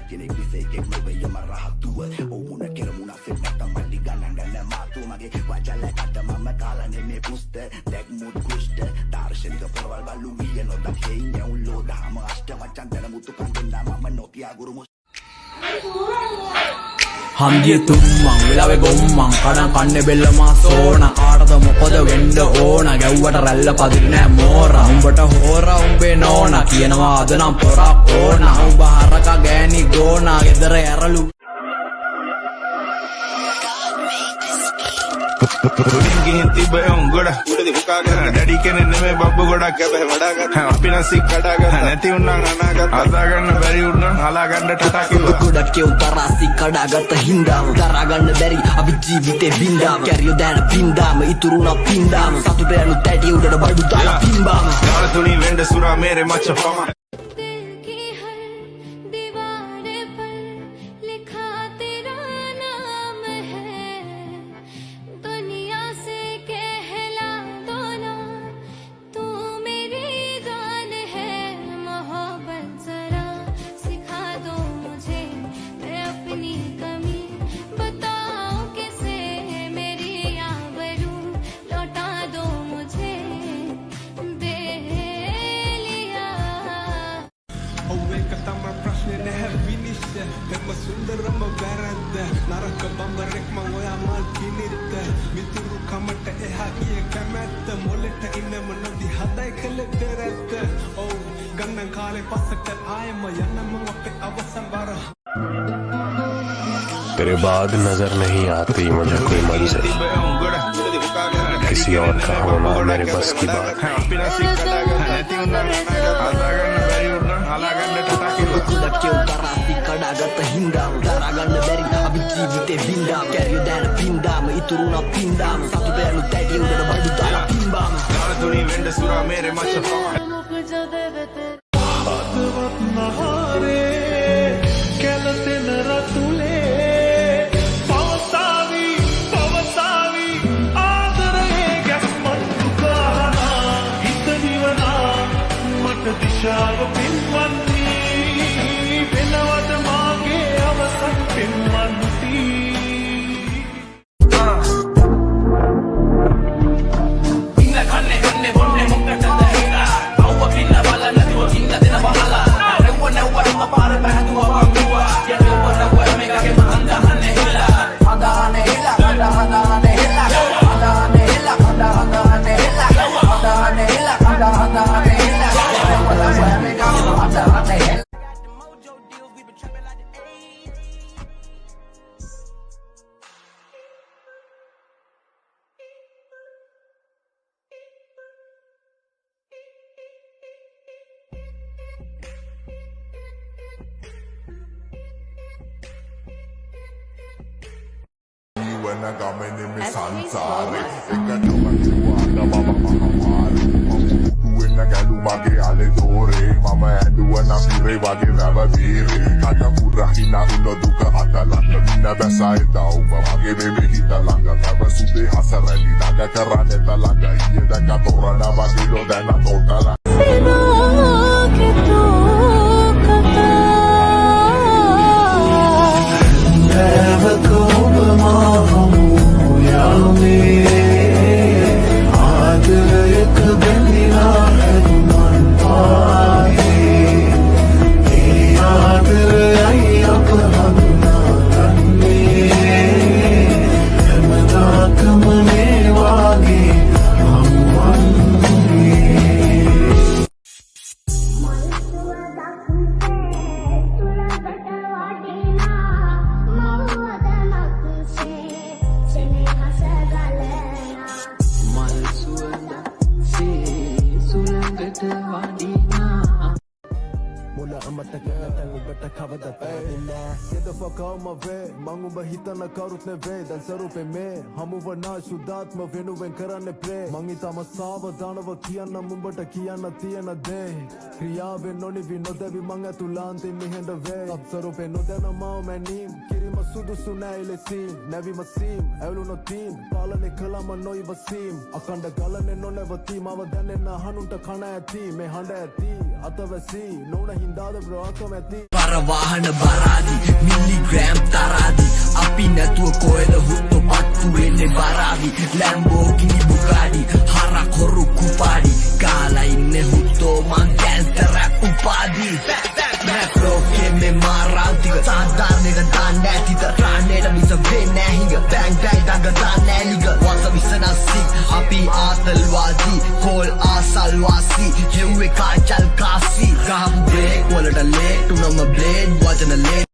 කෙනෙක් විසේකෙක් නොවේ යම රහතුව ඕමුණ කෙරමුණ ෆෙල් නැත්තම් මල්ලි ගණන්ඩන මාතු මගේ වජලකට මම කාලනේ මේ පුස්ත දැක්මුත් කුෂ්ට දාර්ශනික පොරවල් බලු මිය නොදක් හේින් යවුල්ලෝ දහම අෂ්ට වචන් දෙන මුතු කන්දෙන්නා මම නොතියා ගුරුමු හම්දිය තුම්මං වෙලාවේ ගොම්මං කඩන් කන්නේ බෙල්ල මාසෝන කාටද මොකද වෙන්න ඕන ගැව්වට රැල්ල පදිරි නෑ මෝරා උඹට හෝරා උඹේ නෝනා කියනවා අද නම් පොරා ඕනා උඹ හරකා ගෑණි ගෝනා ගෙදර ඇරලු Pudding gihin tibba on goda udadi hukagana daddy kene neme babbu goda kebe wadaga අපි නම් සික් කඩාගත්තා නැති උන්නම් අනාගත අදා ගන්න බැරි උන්නම් අලා ගන්න ටටා කිව්වා ගොඩක් ඒ උතරා සික් කඩාගත්ත හින්දාම දරා ගන්න බැරි අපි ජීවිතේ බින්දාම කැරියෝ දාන පින්දාම ඉතුරුනා පින්දාම සතුට යනු තැටි උඩට බඩු දාලා පින්බාම යාර තුලින් වෙන්න සුරා මේරේ මච්ච පම Emma sundaram වැරද්ද නරක බඹරෙක් මං ඔයා මල් කිනිද්ද මිතුරු කමට එහා ගිය කැමැත්ත මොලෙට ඉන්නම නොදි හදයි කළ දෙරැත්ත ඔව් ගන්නන් කාලේ පස්සට ආයෙම යන්නම අපේ අවසන් බර तेरे बाद नजर नहीं आती मुझे कोई मंजिल किसी और का होना मेरे बस की बात ගොඩක් ඒ උතරා සික් කඩාගත්ත හින්දාම දරා ගන්න බැරි අපි ජීවිතේ බින්දාම කැරියෝ දාන පින්දාම ඉතුරුනා පින්දාම සතුට යනු තැටි උඩට බඩු දාලා පින්බාම යාර තුලින් වෙන්න සුරා මේරේ මච්ච පම හදවත් නහරේ කැලතෙන රතුලේ පවසාවි ආදරේ ගැස්මත් දුකානා හිත දිවනා මට දිශාව පින්වන්නේ වෙනවද මාගේ අවසන් පින්වන්ති ඉන්න කන්නේ කන්නේ බොන්නේ මොකටද හිනා අවුව පින්න බලන්න නැතුව කින්න දෙන බහලා නැවුව පාර බහදුවා වංගුවා යදුව රවුව මේකගේ මහන්දහන්නේ හිලා හදානේ හිලා හදානේ හිලා හදානේ හිලා හදානේ හිලා හදානේ හිලා හදානේ හිලා රවුව මේකගේ මහන්දහන්නේ හිලා when I got my name is Sansari. Mama mahamari. When I got lumage ale dore, mama and when I pire wage rava vire. Kata purahina uno duka atalanga. Mina besai dau, mage bebe hita langa. Kaba sube hasarani naga karane talanga. Iye da katora na vagilo dana totala. Never go ආදරයක බැඳිලා හැදුනන් පායේ ඒ ආදරයයි අප හඳුනාගන්නේ හැමදාකම මේ වාගේ හමුවන්නේ Get the fuck out my way Mangu bahitana karut ne ve Dan sarupe me Hamuva na shudatma venuven karane pre Mangitama savadanawa kiyanna mumbata kiyanna tiyana de Kriyaave noni vi nodevi manga tulanti mihenda ve Apsarupe nodena mao manim Kirima sudusu naile sim Nevi masim Evlu no team Palane kalama noi vasim Akanda galane no never team Ava danena hanunta kana ati Me handa ati අතවැසි නොන හින්දාද බ්‍රෝක මැති පරවාහන බරාදි milligram තරාදි අපි නැතුව කොහෙද හුත්තු පත්තු වෙන්නේ බරාවි ලැම්බෝගිනි බුගාඩි හරක් හොරු කුපාඩි කාලා ඉන්නේ හුත්තෝ මං ගෑන්ස්ටර් රැප් උපාඩි රැප්ලෝකේ මේ මාරාන්තික සාධාරණයට දාන්න ඇතිද රාන්නේට මිස වෙන්නේ හිඟ බෑං බෑයි දඟ දාන්න ඇලිග වස විසනස්සි අපි ආතල්වාදී කෝල් ආසල්වාසි හෙව්වේ කාචල් කාසි ගහම් බ්‍රේක් වලට ලේට් උනම බ්ලේඩ් වචන ලේට්